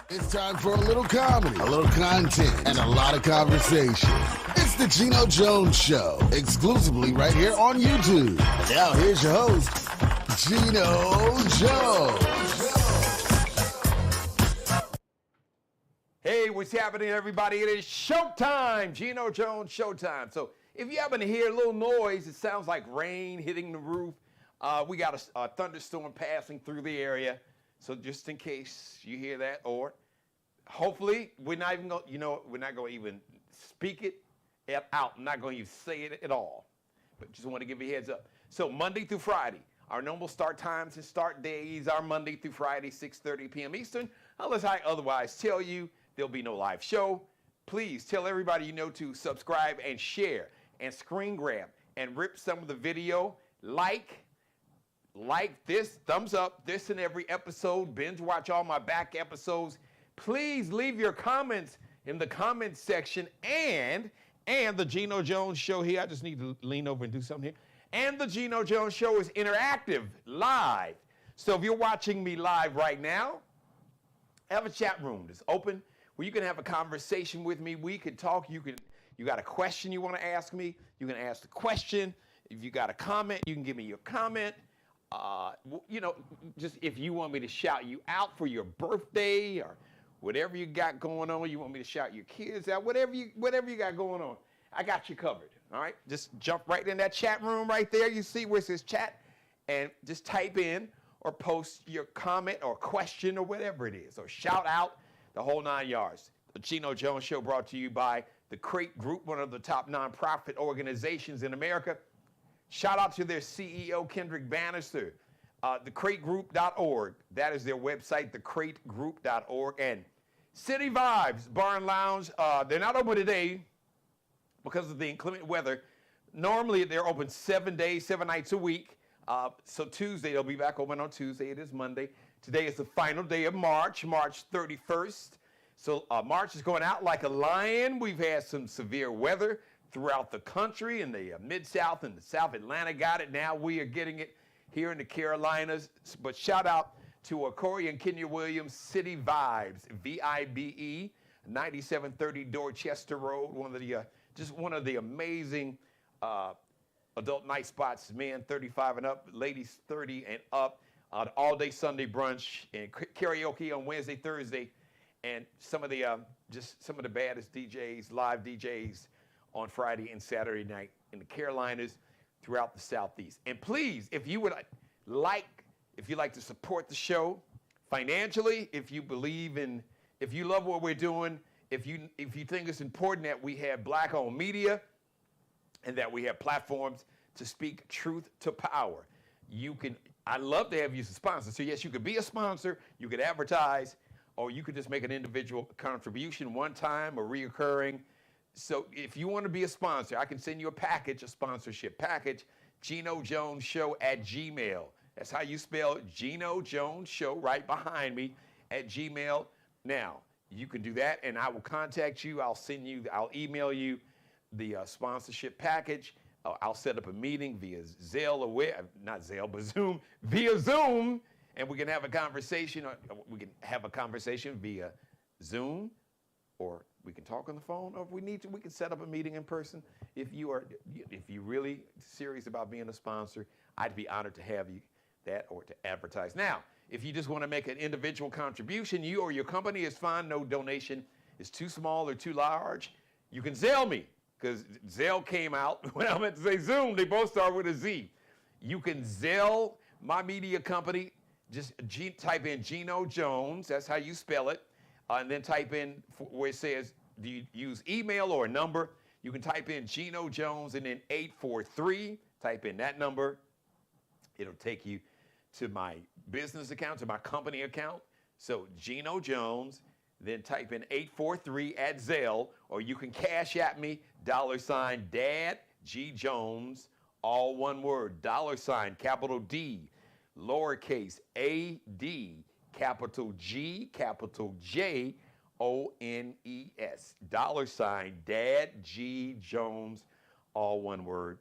It's time for a little comedy, a little content, and a lot of conversation. It's the Geno Jones Show, exclusively right here on YouTube. And now here's your host, Geno Jones. Hey, what's happening, everybody? It is showtime, Geno Jones Showtime. So if you happen to hear a little noise, it sounds like rain hitting the roof. We got a thunderstorm passing through the area. So just in case you hear that, or hopefully we're not even going, we're not going to even speak it out. I'm not going to even say it at all. But just want to give you a heads up. So Monday through Friday, our normal start times and start days are Monday through Friday, 6:30 p.m. Eastern. Unless I otherwise tell you, there'll be no live show. Please tell everybody you know to subscribe and share and screen grab and rip some of the video. Like this, thumbs up, this and every episode. Binge watch all my back episodes. Please leave your comments in the comments section. And the Geno Jones Show here, I just need to lean over and do something here. And the Geno Jones Show is interactive, live. So if you're watching me live right now, I have a chat room that's open where you can have a conversation with me. We can talk. You got a question you want to ask me, you can ask the question. If you got a comment, you can give me your comment. Just if you want me to shout you out for your birthday or whatever you got going on, you want me to shout your kids out, whatever you got going on, I got you covered. All right, just jump right in that chat room right there. You see where it says chat, and just type in or post your comment or question or whatever it is, or shout out, the whole 9 yards. The Geno Jones Show brought to you by the Crate Group, one of the top nonprofit organizations in America. Shout out to their CEO, Kendrick Bannister, thecrategroup.org. That is their website, thecrategroup.org. And City Vibes Bar and Lounge, they're not open today because of the inclement weather. Normally, they're open 7 days, 7 nights a week. So Tuesday, they'll be back open on Tuesday. It is Monday. Today is the final day of March 31st. So March is going out like a lion. We've had some severe weather throughout the country, and the Mid-South and the South Atlantic got it. Now we are getting it here in the Carolinas. But shout out to Corey and Kenya Williams, City Vibes, VIBE, 9730 Dorchester Road, one of the amazing adult night spots, men 35 and up, ladies 30 and up, all-day Sunday brunch and karaoke on Wednesday, Thursday, and some of the baddest DJs, live DJs on Friday and Saturday night in the Carolinas, throughout the Southeast. And please, if you'd like to support the show financially, if you love what we're doing, if you think it's important that we have black-owned media and that we have platforms to speak truth to power, I'd love to have you as a sponsor. So yes, you could be a sponsor, you could advertise, or you could just make an individual contribution one time or reoccurring. So if you want to be a sponsor, I can send you a sponsorship package, Geno Jones Show at Gmail. That's how you spell Geno Jones Show, right behind me, at Gmail. Now, you can do that, and I will contact you. I'll email you the sponsorship package. I'll set up a meeting via Zoom, via Zoom, and we can have a conversation. We can have a conversation via Zoom, or we can talk on the phone, or if we need to, we can set up a meeting in person. If you're really serious about being a sponsor, I'd be honored to have you that or to advertise. Now, if you just want to make an individual contribution, you or your company is fine. No donation is too small or too large. You can Zelle me, because Zelle came out when I meant to say Zoom. They both start with a Z. You can Zelle my media company. Just type in Geno Jones. That's how you spell it. And then type in where it says, do you use email or a number? You can type in Geno Jones and then 843. Type in that number. It'll take you to my business account, to my company account. So Geno Jones, then type in 843 at Zelle, or you can cash at me, $Dad G Jones, all one word, $, capital D, lowercase a D, capital G, capital J, O-N-E-S, $Dad G Jones, all one word.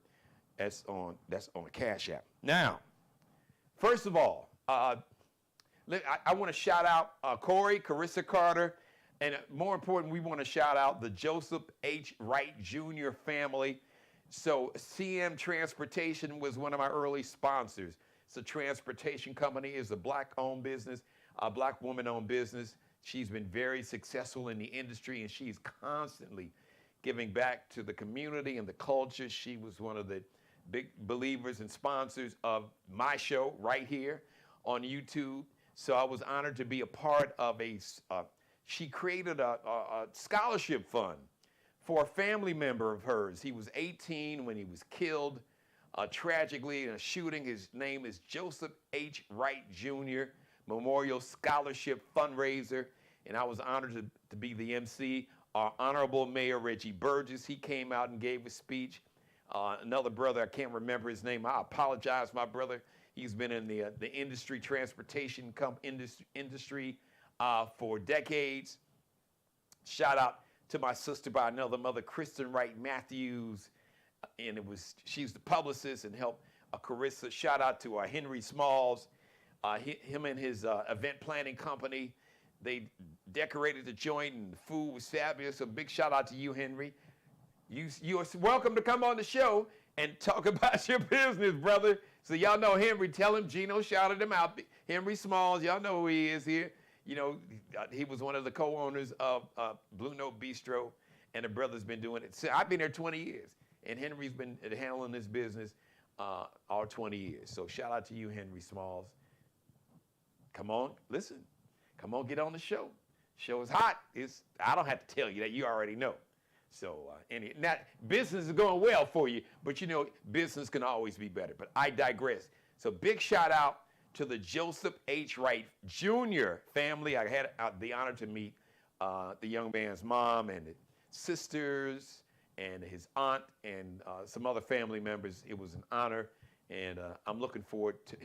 That's on Cash App. Now, first of all, I want to shout out Corey, Carissa Carter, and more important, we want to shout out the Joseph H. Wright Jr. family. So CM Transportation was one of my early sponsors. It's a transportation company. It's a black-owned business, a black woman-owned business. She's been very successful in the industry, and she's constantly giving back to the community and the culture. She was one of the big believers and sponsors of my show right here on YouTube. So I was honored to be a part of she created a scholarship fund for a family member of hers. He was 18 when he was killed tragically in a shooting. His name is Joseph H. Wright Jr. Memorial Scholarship Fundraiser, and I was honored to be the MC. Our Honorable Mayor Reggie Burgess, he came out and gave a speech. Another brother, I can't remember his name. I apologize, my brother. He's been in the industry, transportation industry for decades. Shout out to my sister by another mother, Kristen Wright Matthews, and she's the publicist and helped Carissa. Shout out to Henry Smalls, him and his event planning company. They decorated the joint and the food was fabulous. So big shout out to you, Henry. You are welcome to come on the show and talk about your business, brother. So y'all know Henry. Tell him Geno shouted him out. Henry Smalls, y'all know who he is here. You know, he was one of the co-owners of Blue Note Bistro, and the brother's been doing it. So I've been there 20 years, and Henry's been handling this business all 20 years. So shout out to you, Henry Smalls. Come on, listen. Come on, get on the show. Show is hot. I don't have to tell you that. You already know. So now business is going well for you, but you know business can always be better. But I digress. So big shout out to the Joseph H. Wright Jr. family. I had the honor to meet the young man's mom and his sisters and his aunt and some other family members. It was an honor, and I'm looking forward to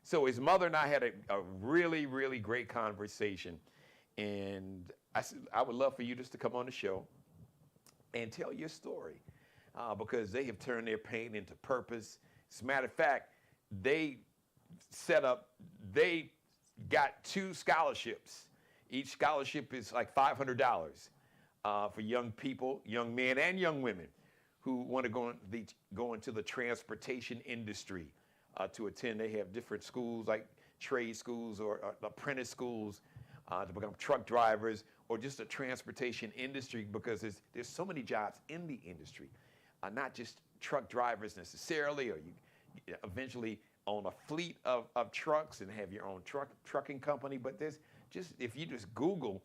So his mother and I had a really, really great conversation, and I said, I would love for you just to come on the show and tell your story because they have turned their pain into purpose. As a matter of fact, they got 2 scholarships. Each scholarship is like $500 for young people, young men and young women who want to go into the transportation industry to attend. They have different schools like trade schools or apprentice schools to become truck drivers or just a transportation industry because there's so many jobs in the industry, not just truck drivers necessarily, or you eventually own a fleet of trucks and have your own trucking company. But if you just Google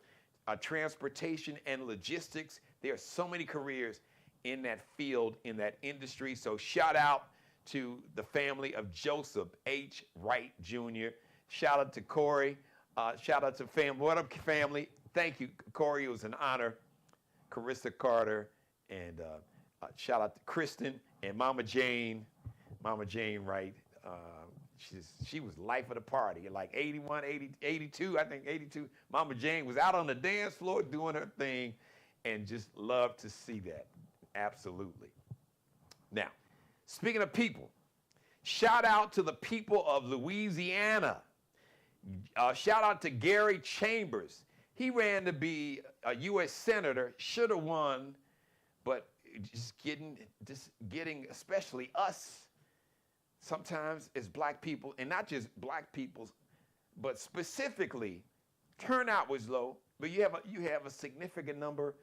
transportation and logistics, there are so many careers in that field, in that industry. So shout out to the family of Joseph H. Wright Jr. Shout out to Corey. Shout out to family. What up, family? Thank you, Corey. It was an honor. Carissa Carter, and shout out to Kristen and Mama Jane Wright. She was life of the party. Like 81, 80, 82, I think 82. Mama Jane was out on the dance floor doing her thing, and just love to see that. Absolutely. Now, speaking of people, shout out to the people of Louisiana. Shout out to Gary Chambers. He ran to be a U.S. Senator, should have won, but just getting, especially us, sometimes as black people, and not just black people, but specifically, turnout was low, but you have a significant number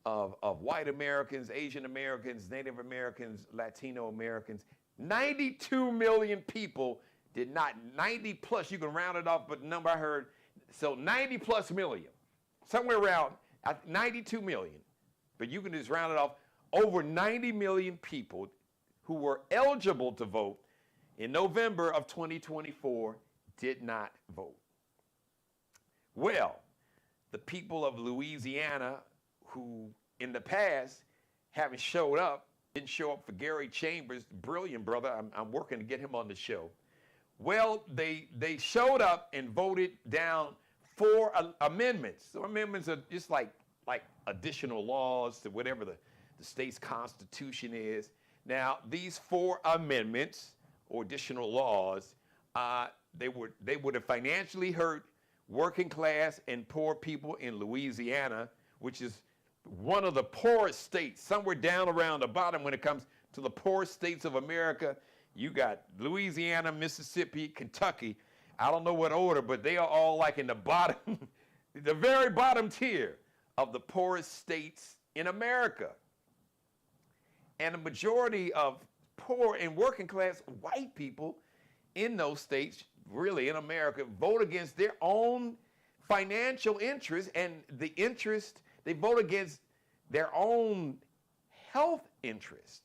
of white Americans, Asian Americans, Native Americans, Latino Americans. 92 million people did not, 90 plus, you can round it off, but the number I heard, so 90 plus million, somewhere around 92 million, but you can just round it off, over 90 million people who were eligible to vote in November of 2024 did not vote. Well, the people of Louisiana who in the past haven't showed up, didn't show up for Gary Chambers, brilliant brother, I'm working to get him on the show. Well, they showed up and voted down 4 amendments. So amendments are just like additional laws to whatever the state's constitution is. Now, these 4 amendments or additional laws they would have financially hurt working class and poor people in Louisiana, which is one of the poorest states, somewhere down around the bottom when it comes to the poorest states of America. You got Louisiana, Mississippi, Kentucky. I don't know what order, but they are all like in the bottom, the very bottom tier of the poorest states in America. And the majority of poor and working class white people in those states, really in America, vote against their own financial interests and the interest, they vote against their own health interest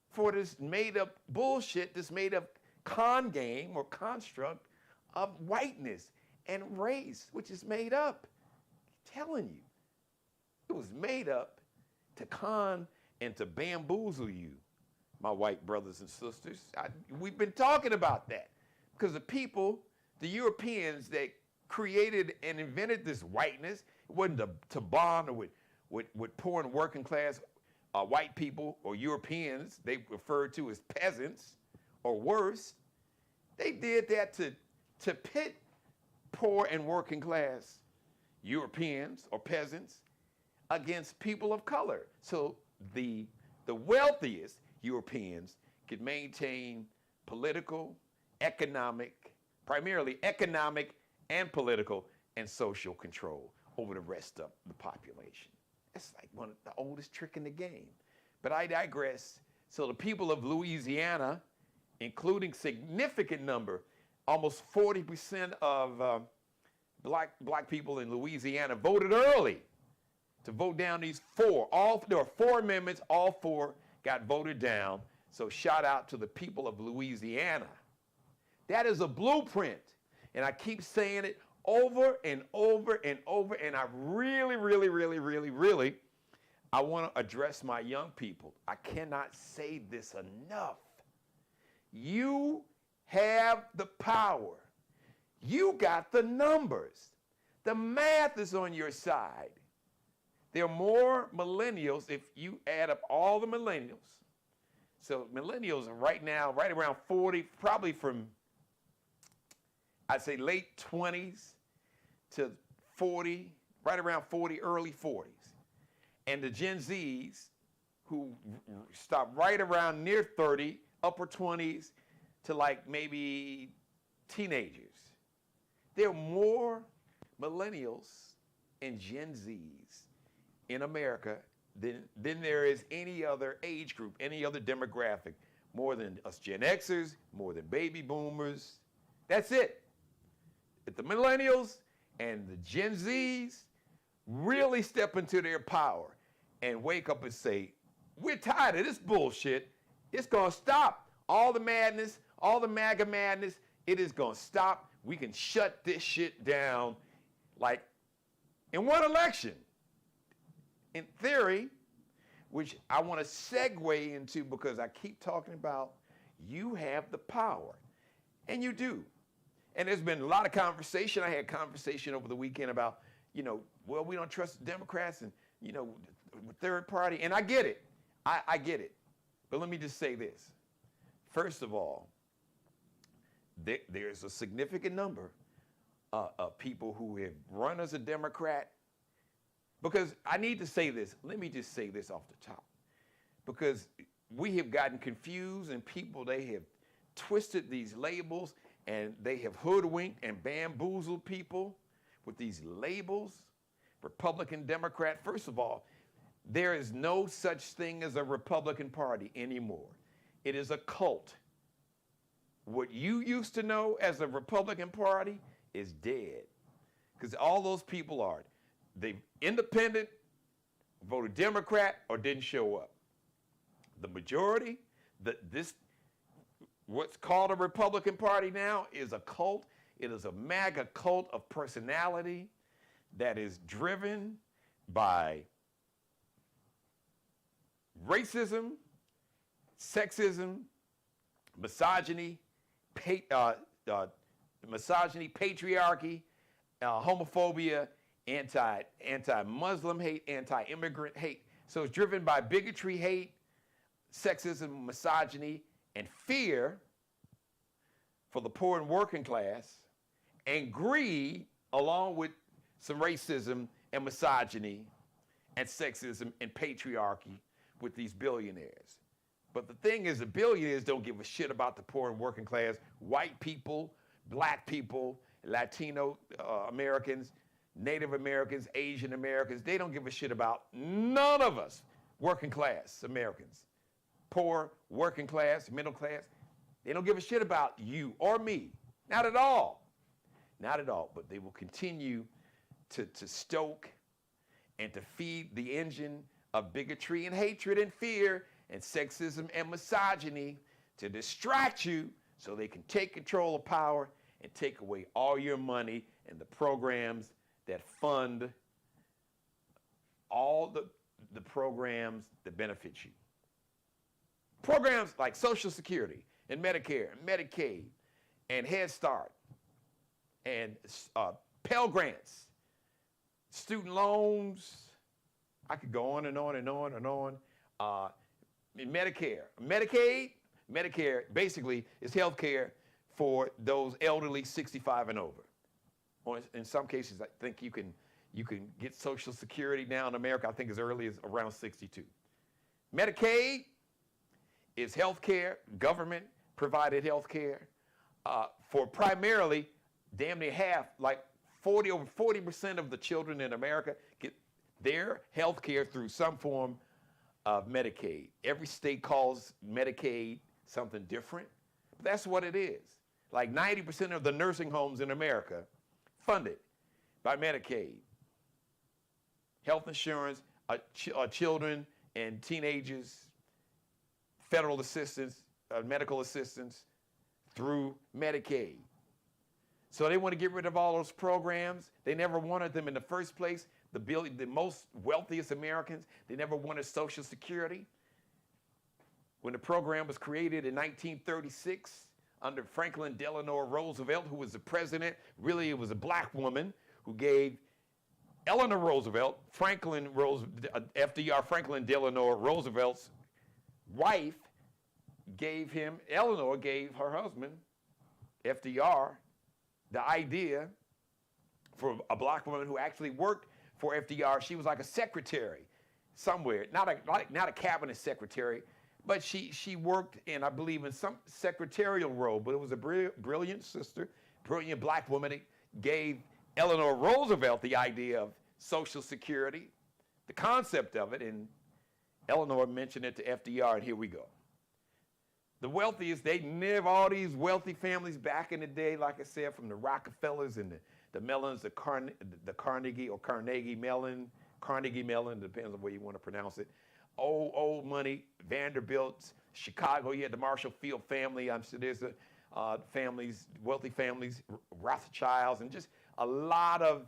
for this made up bullshit, this made up con game or construct of whiteness and race, which is made up. I'm telling you, it was made up to con and to bamboozle you, my white brothers and sisters. We've been talking about that because the people, the Europeans that created and invented this whiteness, it wasn't to bond with poor and working class white people or Europeans they referred to as peasants or worse. They did that to pit poor and working class Europeans or peasants against people of color. So the wealthiest Europeans could maintain political, economic, primarily economic and political and social control over the rest of the population. It's like one of the oldest trick in the game. But I digress. So the people of Louisiana, including significant number, almost 40% of black people in Louisiana voted early to vote down these four. There were 4 amendments, all 4 got voted down. So shout out to the people of Louisiana. That is a blueprint. And I keep saying it over and over and over. And I really, I want to address my young people. I cannot say this enough. You have the power. You got the numbers. The math is on your side. There are more millennials if you add up all the millennials. So millennials are right now, right around 40, probably from, I'd say late 20s to 40, right around 40, early 40s. And the Gen Zs who stop right around near 30, upper 20s to like maybe teenagers. There are more millennials and Gen Zs in America than there is any other age group, any other demographic, more than us Gen Xers, more than baby boomers. That's it. If the millennials and the Gen Zs really step into their power and wake up and say, we're tired of this bullshit, it's gonna stop. All the madness, all the MAGA madness, it is gonna stop. We can shut this shit down like in one election. In theory, which I want to segue into because I keep talking about you have the power, and you do. And there's been a lot of conversation. I had conversation over the weekend about, well, we don't trust the Democrats and, third party. And I get it. I get it. But let me just say this. First of all, there's a significant number of people who have run as a Democrat. Because I need to say this. Let me just say this off the top. Because we have gotten confused and people, they have twisted these labels and they have hoodwinked and bamboozled people with these labels, Republican, Democrat. First of all, there is no such thing as a Republican Party anymore. It is a cult. What you used to know as a Republican Party is dead. Because all those people are, they independent, voted Democrat, or didn't show up. The majority, what's called a Republican Party now is a cult. It is a MAGA cult of personality that is driven by racism, sexism, misogyny, patriarchy, homophobia, anti-Muslim hate, anti-immigrant hate. So it's driven by bigotry, hate, sexism, misogyny, and fear for the poor and working class, and greed, along with some racism and misogyny and sexism and patriarchy with these billionaires. But the thing is, the billionaires don't give a shit about the poor and working class, white people, black people, Latino Americans, Native Americans, Asian Americans. They don't give a shit about none of us, working class Americans. Poor, working class, middle class. They don't give a shit about you or me. Not at all. Not at all. But they will continue to stoke and to feed the engine of bigotry and hatred and fear and sexism and misogyny to distract you so they can take control of power and take away all your money and the programs that fund all the programs that benefit you. Programs like Social Security and Medicare and Medicaid and Head Start and Pell Grants, student loans. I could go on and on and on and on. Medicare, Medicare basically is health care for those elderly 65 and over. Or in some cases, I think you can get Social Security now in America, I think as early as around 62. Medicaid is health care, government provided health care for primarily damn near half, like over 40% of the children in America get their health care through some form of Medicaid. Every state calls Medicaid something different, but that's what it is. Like 90% of the nursing homes in America funded by Medicaid. Health insurance, children and teenagers, federal assistance, medical assistance through Medicaid. So they want to get rid of all those programs. They never wanted them in the first place. The most wealthiest Americans, they never wanted Social Security. When the program was created in 1936 under Franklin Delano Roosevelt, who was the president, really it was a black woman who gave Eleanor Roosevelt, FDR, Franklin Delano Roosevelt's wife, Eleanor gave her husband, FDR, the idea for a black woman who actually worked for FDR. She was like a secretary somewhere, not a cabinet secretary, but she worked in, I believe, in some secretarial role. But it was a brilliant sister, brilliant black woman that gave Eleanor Roosevelt the idea of Social Security, the concept of it, and Eleanor mentioned it to FDR, and here we go. The wealthiest, they never, all these wealthy families back in the day, like I said, from the Rockefellers and the Mellons, the Carnegie or Carnegie Mellon, depends on where you want to pronounce it. Old money, Vanderbilts, Chicago, you had the Marshall Field family. I'm sure there's families, wealthy families, Rothschilds, and just a lot of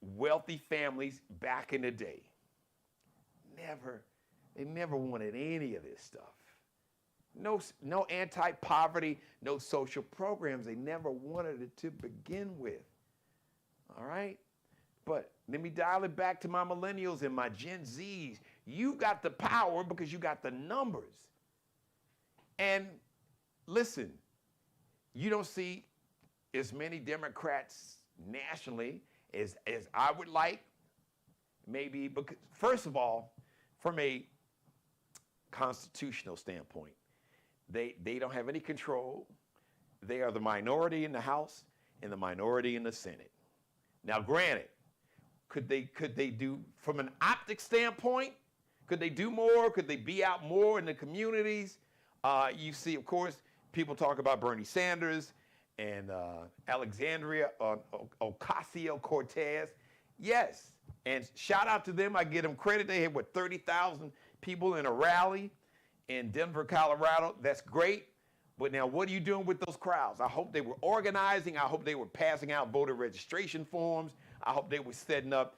wealthy families back in the day. They never wanted any of this stuff. No anti-poverty, no social programs. They never wanted it to begin with. All right? But let me dial it back to my millennials and my Gen Zs. You got the power because you got the numbers. And listen, you don't see as many Democrats nationally as I would like. Maybe because, first of all, from a constitutional standpoint, they don't have any control. They are the minority in the House and the minority in the Senate. Now, granted, could they do, from an optic standpoint, could they do more? Could they be out more in the communities? You see, of course, people talk about Bernie Sanders and Alexandria Ocasio-Cortez. Yes, and shout out to them. I give them credit. They had, 30,000 people in a rally in Denver, Colorado. That's great. But now what are you doing with those crowds? I hope they were organizing. I hope they were passing out voter registration forms. I hope they were setting up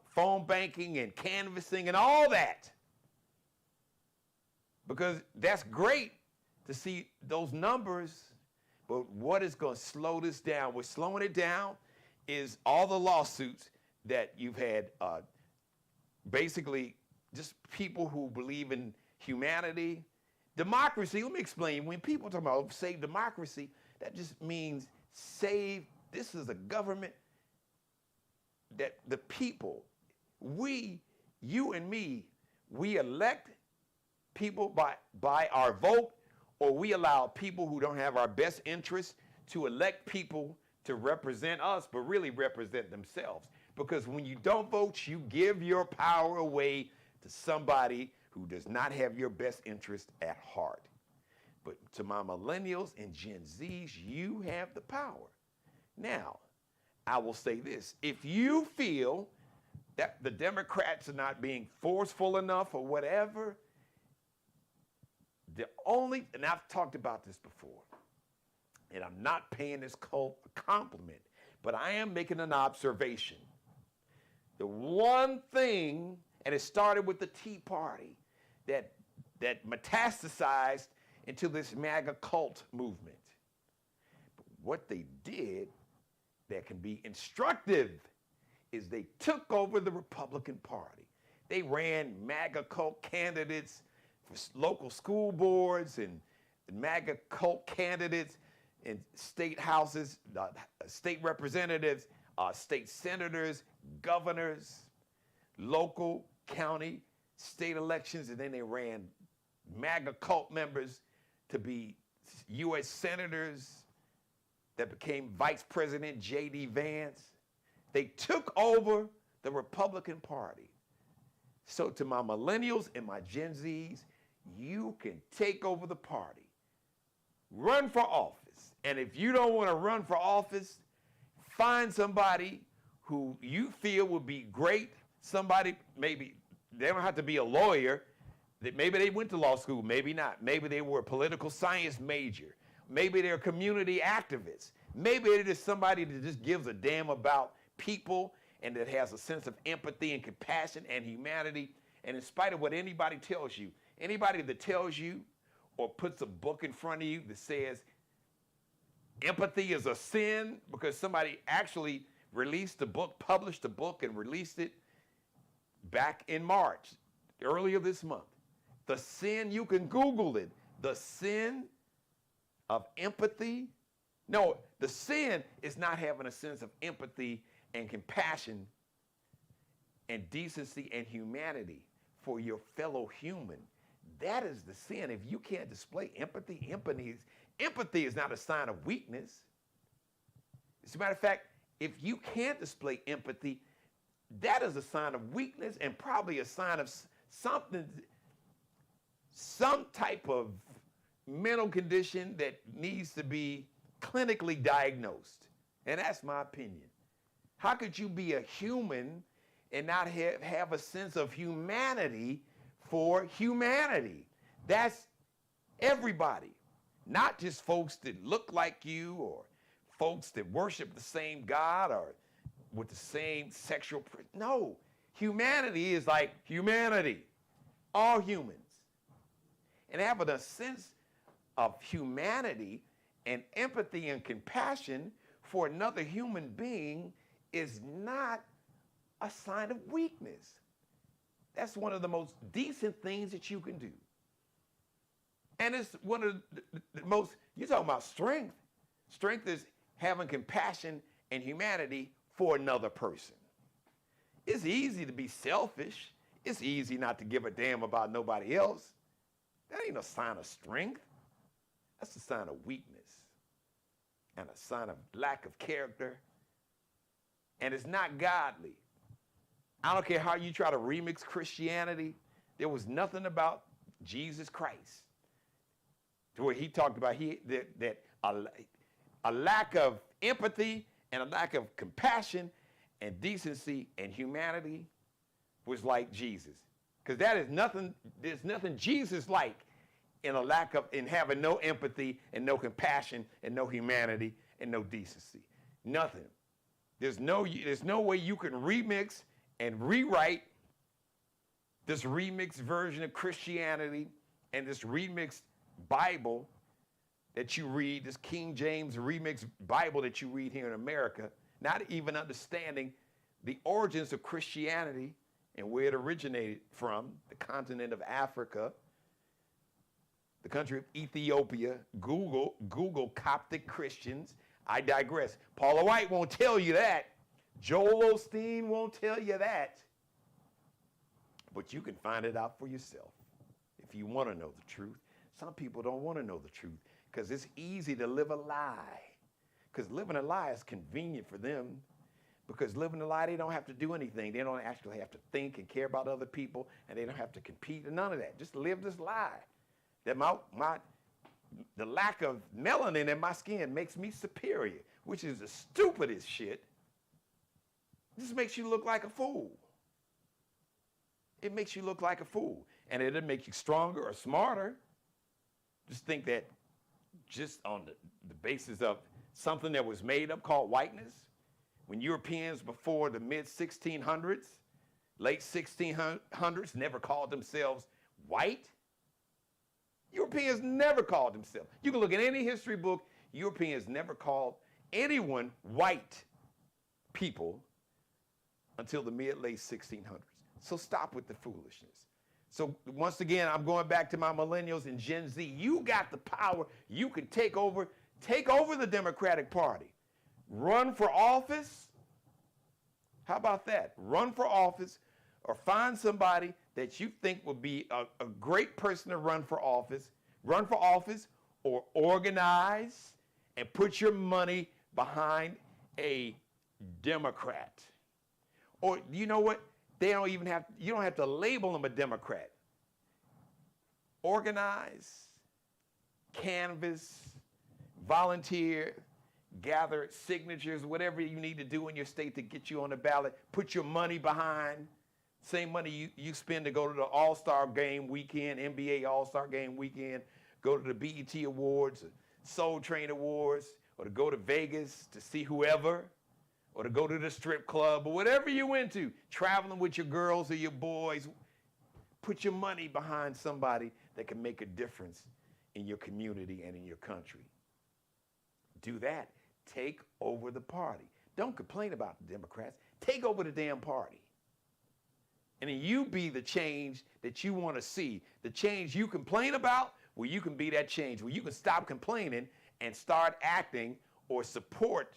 phone banking and canvassing and all that. Because that's great to see those numbers. But what is going to slow this down? What's slowing it down is all the lawsuits that you've had, basically just people who believe in humanity. Democracy, let me explain. When people talk about save democracy, That just means save. This is a government that the people, you and me, we elect people by our vote, or we allow people who don't have our best interests to elect people to represent us, but really represent themselves. Because when you don't vote, you give your power away to somebody who does not have your best interest at heart. But to my millennials and Gen Zs, you have the power. Now, I will say this. If you feel that the Democrats are not being forceful enough or whatever, and I've talked about this before, and I'm not paying this cult a compliment, but I am making an observation. The one thing, and it started with the Tea Party, that metastasized into this MAGA cult movement. But what they did that can be instructive is they took over the Republican Party. They ran MAGA cult candidates for local school boards and MAGA cult candidates in state houses, state representatives, state senators, governors, local, county, state elections, and then they ran MAGA cult members to be U.S. senators that became Vice President J.D. Vance. They took over the Republican Party. So to my millennials and my Gen Zs, you can take over the party. Run for office. And if you don't want to run for office, find somebody who you feel would be great. Somebody, maybe, they don't have to be a lawyer. Maybe they went to law school, maybe not. Maybe they were a political science major. Maybe they're community activists. Maybe they're just somebody that just gives a damn about people and that has a sense of empathy and compassion and humanity. And in spite of what anybody tells you, anybody that tells you or puts a book in front of you that says empathy is a sin because somebody actually released a book, published a book and released it back in March, earlier this month. The sin, you can Google it, the sin of empathy. No, the sin is not having a sense of empathy and compassion and decency and humanity for your fellow human. That is the sin. If you can't display empathy, empathy is not a sign of weakness. As a matter of fact, if you can't display empathy, that is a sign of weakness and probably a sign of something, some type of mental condition that needs to be clinically diagnosed. And that's my opinion. How could you be a human and not have a sense of humanity for humanity? That's everybody, not just folks that look like you or folks that worship the same God or with the same sexual. No, humanity is like humanity, all humans. And having a sense of humanity and empathy and compassion for another human being is not a sign of weakness. That's one of the most decent things that you can do. And it's one of the most, you're talking about strength. Strength is having compassion and humanity for another person. It's easy to be selfish. It's easy not to give a damn about nobody else. That ain't a sign of strength. That's a sign of weakness and a sign of lack of character. And it's not godly. I don't care how you try to remix Christianity. There was nothing about Jesus Christ to where he talked about that a lack of empathy and a lack of compassion and decency and humanity was like Jesus. Because there's nothing Jesus like in having no empathy and no compassion and no humanity and no decency. Nothing. There's no way you can remix and rewrite this remixed version of Christianity and this remixed Bible that you read, this King James remixed Bible that you read here in America, not even understanding the origins of Christianity and where it originated from, the continent of Africa, the country of Ethiopia. Google Coptic Christians. I digress. Paula White won't tell you that. Joel Osteen won't tell you that. But you can find it out for yourself if you want to know the truth. Some people don't want to know the truth because it's easy to live a lie. Because living a lie is convenient for them. Because living a lie, they don't have to do anything. They don't actually have to think and care about other people, and they don't have to compete and none of that. Just live this lie. That the lack of melanin in my skin makes me superior, which is the stupidest shit. This makes you look like a fool. It makes you look like a fool. And it'll make you stronger or smarter. Just think that just on the basis of something that was made up called whiteness, when Europeans before the mid-1600s, late 1600s, never called themselves white. Europeans never called themselves. You can look at any history book, Europeans never called anyone white people until the mid-late 1600s. So stop with the foolishness. So once again, I'm going back to my millennials and Gen Z. You got the power. You can take over the Democratic Party. Run for office. How about that? Run for office or find somebody that you think would be a great person to run for office or organize and put your money behind a Democrat. Or you know what? You don't have to label them a Democrat. Organize, canvass, volunteer, gather signatures, whatever you need to do in your state to get you on the ballot. Put your money behind. Same money you spend to go to the All-Star Game weekend, NBA All-Star Game weekend, go to the BET Awards, Soul Train Awards, or to go to Vegas to see whoever, or to go to the strip club, or whatever you into, traveling with your girls or your boys. Put your money behind somebody that can make a difference in your community and in your country. Do that. Take over the party. Don't complain about the Democrats. Take over the damn party. And then you be the change that you want to see. The change you complain about, well, you can be that change. Where you can stop complaining and start acting or support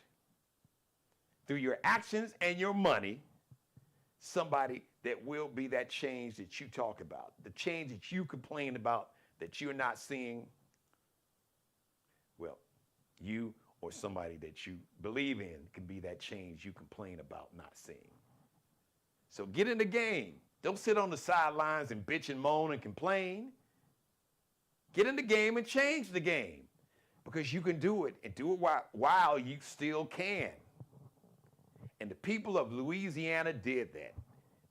through your actions and your money somebody that will be that change that you talk about. The change that you complain about that you're not seeing. Well, you or somebody that you believe in can be that change you complain about not seeing. So get in the game. Don't sit on the sidelines and bitch and moan and complain. Get in the game and change the game because you can do it and do it while you still can. And the people of Louisiana did that.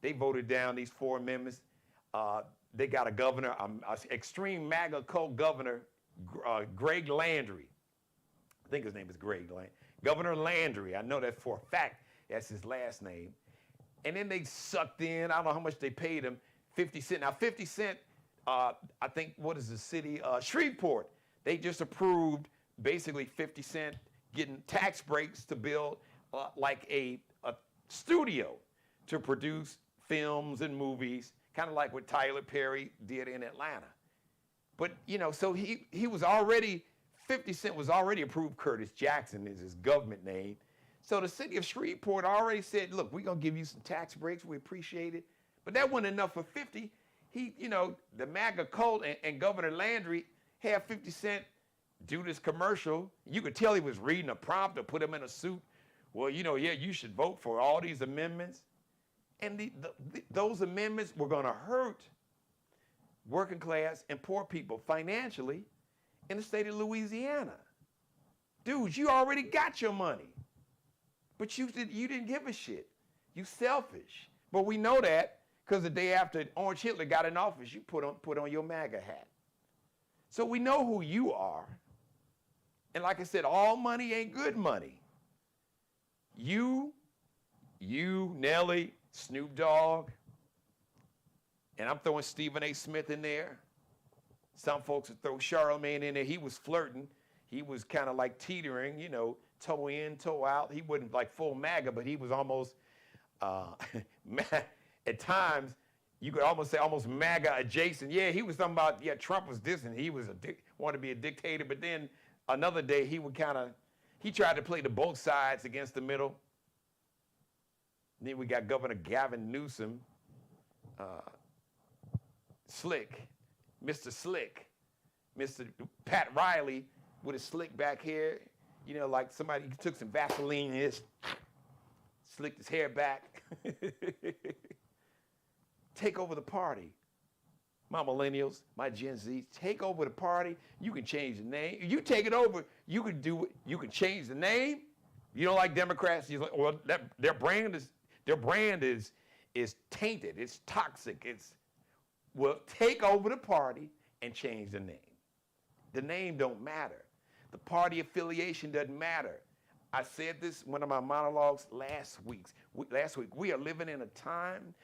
They voted down these 4 amendments. They got a governor, extreme MAGA cult governor, Greg Landry. I think his name is Greg Landry. Governor Landry, I know that for a fact, that's his last name. And then they sucked in, I don't know how much they paid him, 50 cents. Now 50 cents, I think, what is the city? Shreveport. They just approved basically 50 cents getting tax breaks to build like a studio to produce films and movies, kind of like what Tyler Perry did in Atlanta. But, you know, so he was already, 50 Cent was already approved. Curtis Jackson is his government name. So the city of Shreveport already said, look, we're going to give you some tax breaks. We appreciate it. But that wasn't enough for 50. The MAGA cult and Governor Landry had 50 Cent do this commercial. You could tell he was reading a prompt or put him in a suit. Well, you should vote for all these amendments. And those amendments were going to hurt working class and poor people financially in the state of Louisiana. Dudes, you already got your money. But you didn't give a shit. You selfish. But we know that because the day after Orange Hitler got in office, you put on your MAGA hat. So we know who you are. And like I said, all money ain't good money. You, Nelly, Snoop Dogg, and I'm throwing Stephen A. Smith in there. Some folks would throw Charlemagne in there. He was flirting. He was kind of like teetering, toe in, toe out. He wasn't like full MAGA, but he was almost, at times, you could almost say almost MAGA adjacent. Yeah, he was talking about, yeah, Trump was this and he was wanted to be a dictator, but then another day he would he tried to play the both sides against the middle. And then we got Governor Gavin Newsom, Slick, Mr. Slick, Mr. Pat Riley with his slick back hair, you know, like somebody took some Vaseline and just slicked his hair back. Take over the party. My millennials, my Gen Z, take over the party. You can change the name. You take it over, you can do it. You can change the name. You don't like Democrats, you're like, well, their brand is tainted. It's toxic. Well, take over the party and change the name. The name don't matter. The party affiliation doesn't matter. I said this in one of my monologues last week. We are living in times,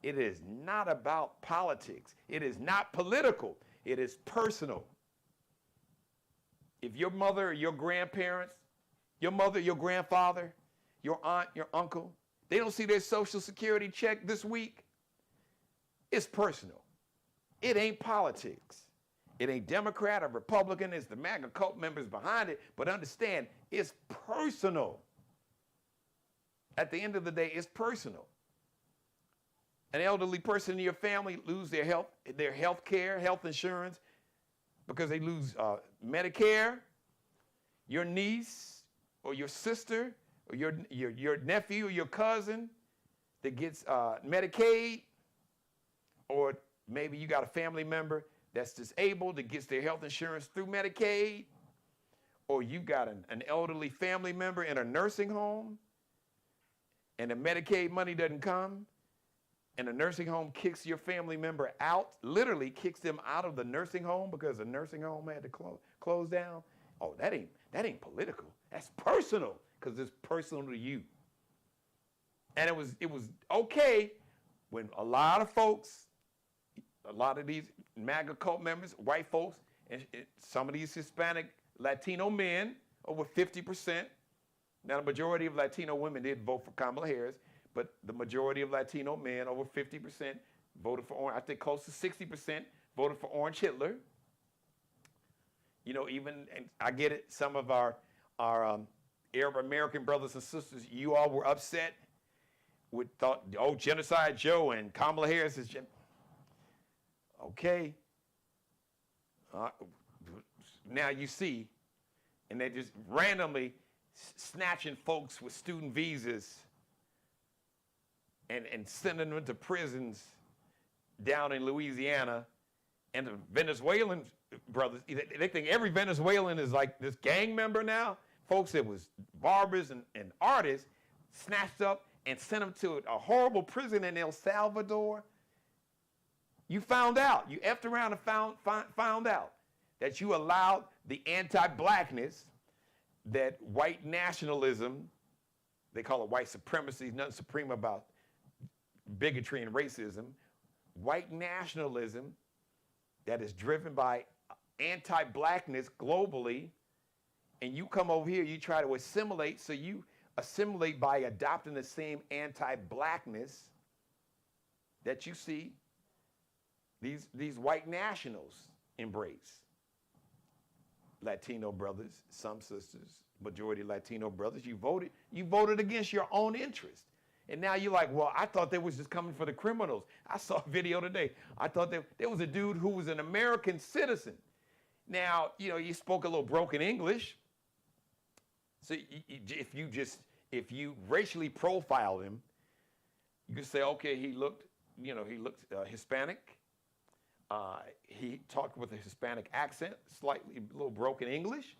it is not about politics. It is not political. It is personal. If your mother or your grandparents, your mother, your grandfather, your aunt, your uncle, they don't see their Social Security check this week, it's personal. It ain't politics. It ain't Democrat or Republican. It's the MAGA cult members behind it. But understand, it's personal. At the end of the day, it's personal. An elderly person in your family lose their health care, health insurance, because they lose Medicare. Your niece or your sister or your nephew or your cousin that gets Medicaid, or maybe you got a family member that's disabled that gets their health insurance through Medicaid, or you got an elderly family member in a nursing home and the Medicaid money doesn't come, and the nursing home kicks your family member out, literally kicks them out of the nursing home because the nursing home had to close down. Oh, that ain't political. That's personal, because it's personal to you. And it was okay when a lot of folks, a lot of these MAGA cult members, white folks, and some of these Hispanic Latino men, over 50%. Now, the majority of Latino women did vote for Kamala Harris, but the majority of Latino men, over 50%, voted for Orange. I think close to 60% voted for Orange Hitler. You know, and I get it, some of our Arab American brothers and sisters, you all were upset thought, oh, Genocide Joe and Kamala Harris is okay. Now you see, and they're just randomly snatching folks with student visas and sending them to prisons down in Louisiana. And the Venezuelan brothers, they think every Venezuelan is like this gang member now. Folks, it was barbers and artists snatched up and sent them to a horrible prison in El Salvador. You found out, you effed around and found out that you allowed the anti-blackness, that white nationalism, they call it white supremacy, nothing supreme about bigotry and racism, white nationalism that is driven by anti-blackness globally, and you come over here, you try to assimilate, so you assimilate by adopting the same anti-blackness that you see these white nationals embrace. Latino brothers, some sisters, majority Latino brothers, you voted against your own interest. And now you're like, well, I thought they was just coming for the criminals. I saw a video today. I thought there was a dude who was an American citizen. Now, you know, you spoke a little broken English. So if you racially profiled him, you could say, okay, he looked Hispanic. He talked with a Hispanic accent, slightly a little broken English,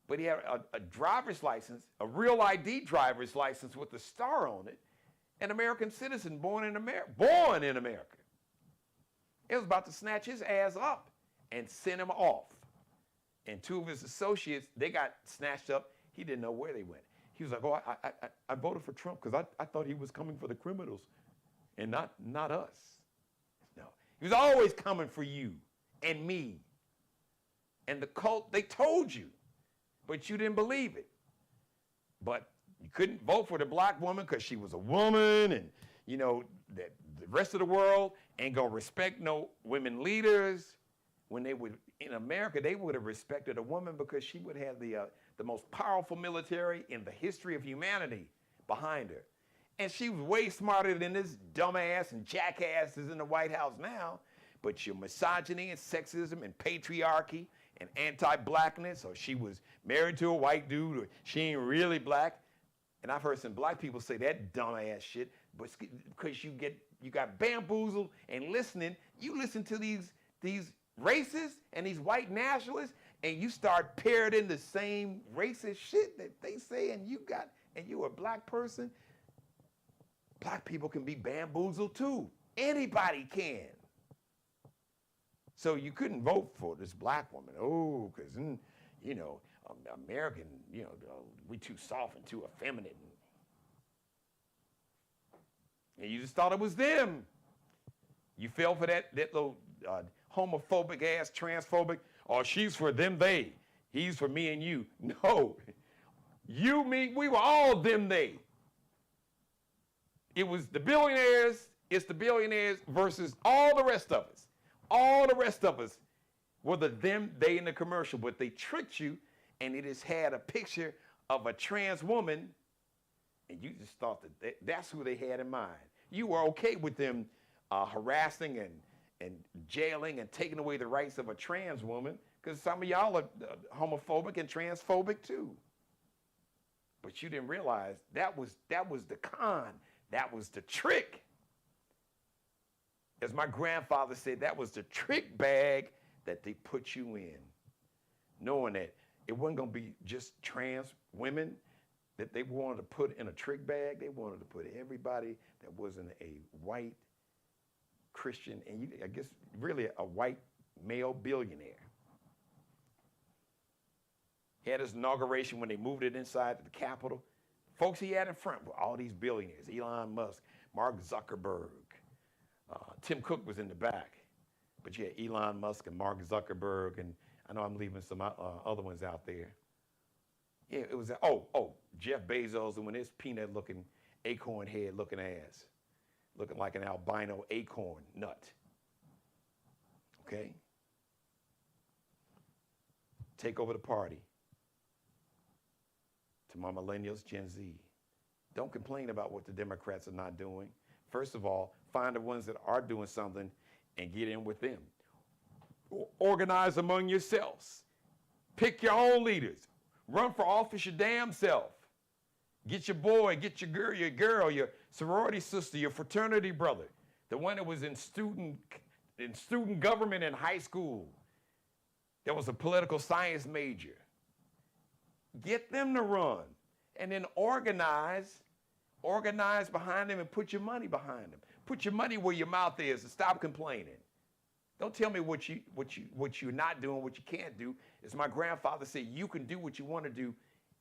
but he had a driver's license, a real ID driver's license with a star on it, an American citizen born in America. It was about to snatch his ass up and send him off. And two of his associates, they got snatched up. He didn't know where they went. He was like, oh, I voted for Trump because I thought he was coming for the criminals and not us. No, he was always coming for you and me. And the cult, they told you, but you didn't believe it. But you couldn't vote for the black woman because she was a woman, and, you know, that the rest of the world ain't gonna respect no women leaders. When they would, in America, they would have respected a woman because she would have the most powerful military in the history of humanity behind her. And she was way smarter than this dumbass and jackass is in the White House now. But your misogyny and sexism and patriarchy and anti-blackness, or she was married to a white dude, or she ain't really black. And I've heard some black people say that dumbass shit, but because you got bamboozled and listening, you listen to these racists and these white nationalists, and you start parroting the same racist shit that they say, and you're a black person. Black people can be bamboozled too. Anybody can. So you couldn't vote for this black woman. Oh, because, American, we too soft and too effeminate. And you just thought it was them. You fell for that little homophobic ass, transphobic, or she's for them, they. He's for me and you. No. You, me, we were all them, they. It was the billionaires, it's the billionaires versus all the rest of us. All the rest of us were the them, they in the commercial, but they tricked you, and it just had a picture of a trans woman, and you just thought that that's who they had in mind. You were okay with them harassing and jailing and taking away the rights of a trans woman, because some of y'all are homophobic and transphobic too. But you didn't realize that was the con. That was the trick. As my grandfather said, that was the trick bag that they put you in, knowing that it wasn't going to be just trans women that they wanted to put in a trick bag. They wanted to put everybody that wasn't a white Christian, and I guess really a white male billionaire. He had his inauguration when they moved it inside the Capitol. Folks he had in front were all these billionaires: Elon Musk, Mark Zuckerberg. Tim Cook was in the back. But you had Elon Musk and Mark Zuckerberg, and I know I'm leaving some other ones out there. Yeah, it was, Jeff Bezos, and when his peanut-looking, acorn head-looking ass, looking like an albino acorn nut. Okay? Take over the party. To my millennials, Gen Z. Don't complain about what the Democrats are not doing. First of all, find the ones that are doing something and get in with them. Organize among yourselves. Pick your own leaders. Run for office your damn self. Get your boy, get your girl, your sorority sister, your fraternity brother, the one that was in student government in high school, that was a political science major. Get them to run, and then organize behind them and put your money behind them. Put your money where your mouth is and stop complaining. Don't tell me what you're not doing, what you can't do. As my grandfather said, you can do what you want to do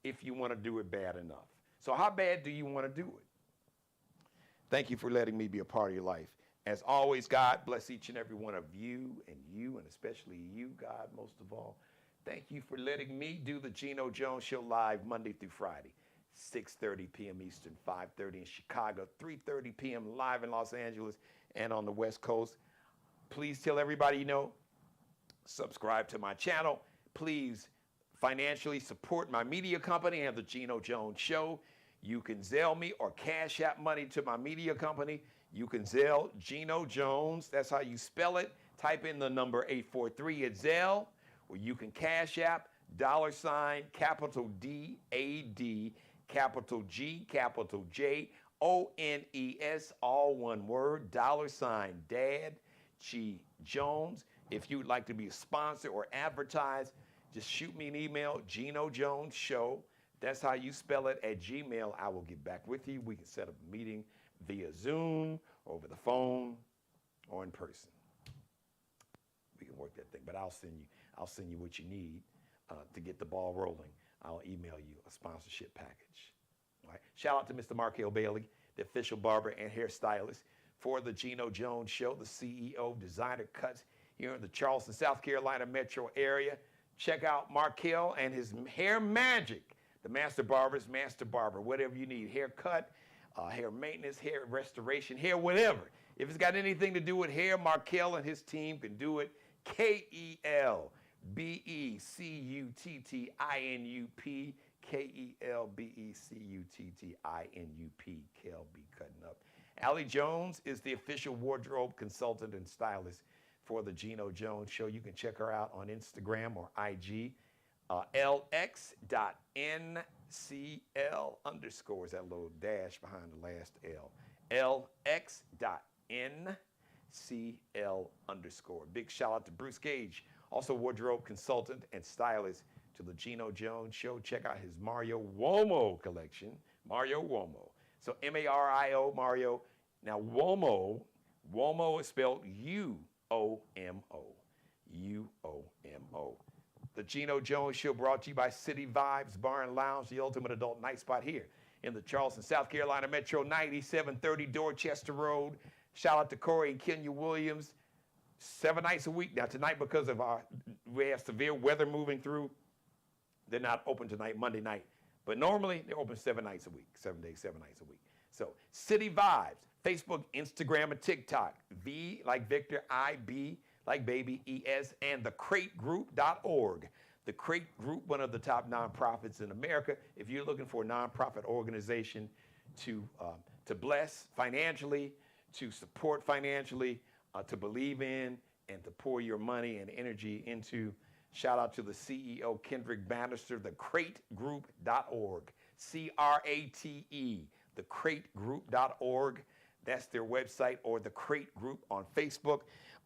if you want to do it bad enough. So how bad do you want to do it? Thank you for letting me be a part of your life. As always, God bless each and every one of you, and especially you, God, most of all. Thank you for letting me do the Geno Jones Show live Monday through Friday, 6:30 p.m. Eastern, 5:30 in Chicago, 3:30 p.m. live in Los Angeles and on the West Coast. Please tell everybody you know, subscribe to my channel. Please financially support my media company and the Geno Jones Show. You can Zelle me or Cash App money to my media company. You can Zelle Geno Jones. That's how you spell it. Type in the number 843 at Zelle, or you can Cash App $, capital D, A-D, capital G, capital J, O-N-E-S, all one word, $, Dad G Jones. If you'd like to be a sponsor or advertise, just shoot me an email, Geno Jones Show. That's how you spell it at Gmail. I will get back with you. We can set up a meeting via Zoom, over the phone, or in person. We can work that thing, but I'll send you what you need to get the ball rolling. I'll email you a sponsorship package. All right. Shout out to Mr. Markel Bailey, the official barber and hairstylist for the Geno Jones Show, the CEO of Designer Cuts here in the Charleston, South Carolina metro area. Check out Markel and his hair magic. The Master Barber's Master Barber. Whatever you need, haircut, hair maintenance, hair restoration, hair whatever. If it's got anything to do with hair, Markel and his team can do it. KELBECUTTINUP, KELBECUTTINUP, Kelby Cutting Up. Allie Jones is the official wardrobe consultant and stylist for the Geno Jones Show. You can check her out on Instagram or IG. LX.NCL underscore is that little dash behind the last L. LX.NCL underscore. Big shout out to Bruce Gage, also wardrobe consultant and stylist to the Geno Jones Show. Check out his Mario Uomo collection. Mario Uomo. So M-A-R-I-O, Mario. Now Uomo is spelled U-O-M-O. U-O-M-O. The Geno Jones Show brought to you by City Vibes Bar and Lounge, the ultimate adult night spot here in the Charleston, South Carolina Metro, 9730 Dorchester Road. Shout out to Corey and Kenya Williams. 7 nights a week. Now tonight, because of we have severe weather moving through, they're not open tonight, Monday night. But normally they're open 7 nights a week, 7 days, 7 nights a week. So City Vibes, Facebook, Instagram, and TikTok. V like Victor, I-B like baby, E-S, and thecrategroup.org. The Crate Group, one of the top nonprofits in America. If you're looking for a nonprofit organization to bless financially, to support financially, to believe in, and to pour your money and energy into, shout out to the CEO, Kendrick Bannister, thecrategroup.org. C-R-A-T-E, thecrategroup.org. That's their website, or The Crate Group on Facebook.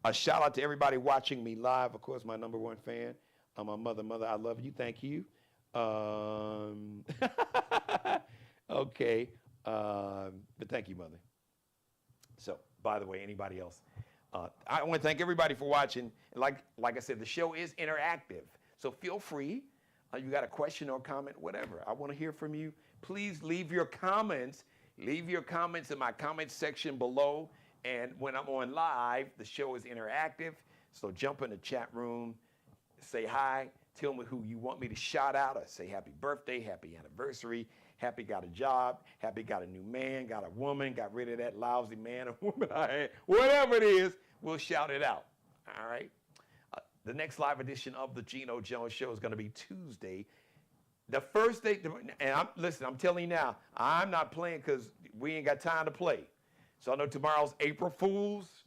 A shout out to everybody watching me live. Of course, my number one fan, my mother, I love you. Thank you. Okay. But thank you, mother. So, by the way, anybody else? I want to thank everybody for watching. Like I said, the show is interactive. So feel free. You got a question or comment, whatever. I want to hear from you. Please leave your comments. Leave your comments in my comment section below. And when I'm on live, the show is interactive. So jump in the chat room, say hi, tell me who you want me to shout out, or say happy birthday, happy anniversary, happy got a job, happy got a new man, got a woman, got rid of that lousy man or woman I had. Whatever it is, we'll shout it out. All right? The next live edition of the Geno Jones Show is going to be Tuesday. The first day, and I'm telling you now, I'm not playing because we ain't got time to play. So I know tomorrow's April Fools.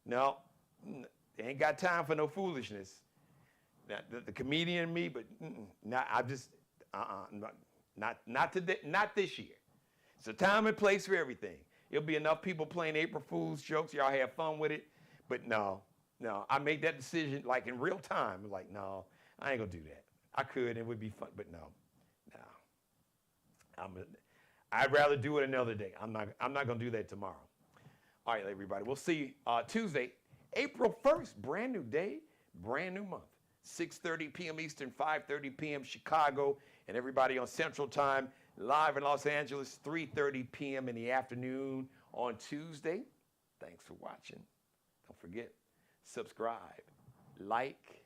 No, ain't got time for no foolishness. Now, the comedian in me, but I just, not this year. It's a time and place for everything. It'll be enough people playing April Fools jokes. Y'all have fun with it. But no, I made that decision like in real time. Like, no, I ain't gonna do that. I could, and it would be fun, but no. I'd rather do it another day. I'm not gonna do that tomorrow. All right, everybody. We'll see you Tuesday, April 1st. Brand new day, brand new month. 6:30 p.m. Eastern, 5:30 p.m. Chicago, and everybody on Central Time, live in Los Angeles, 3:30 p.m. in the afternoon on Tuesday. Thanks for watching. Don't forget, subscribe, like,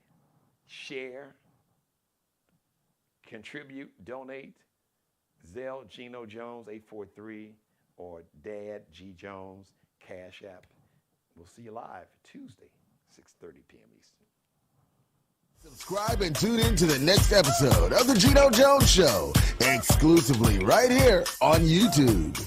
share, contribute, donate. Zelle, Geno Jones, 843, or Dad, G Jones, Cash App. We'll see you live Tuesday, 6:30 p.m. Eastern. Subscribe and tune in to the next episode of the Geno Jones Show, exclusively right here on YouTube.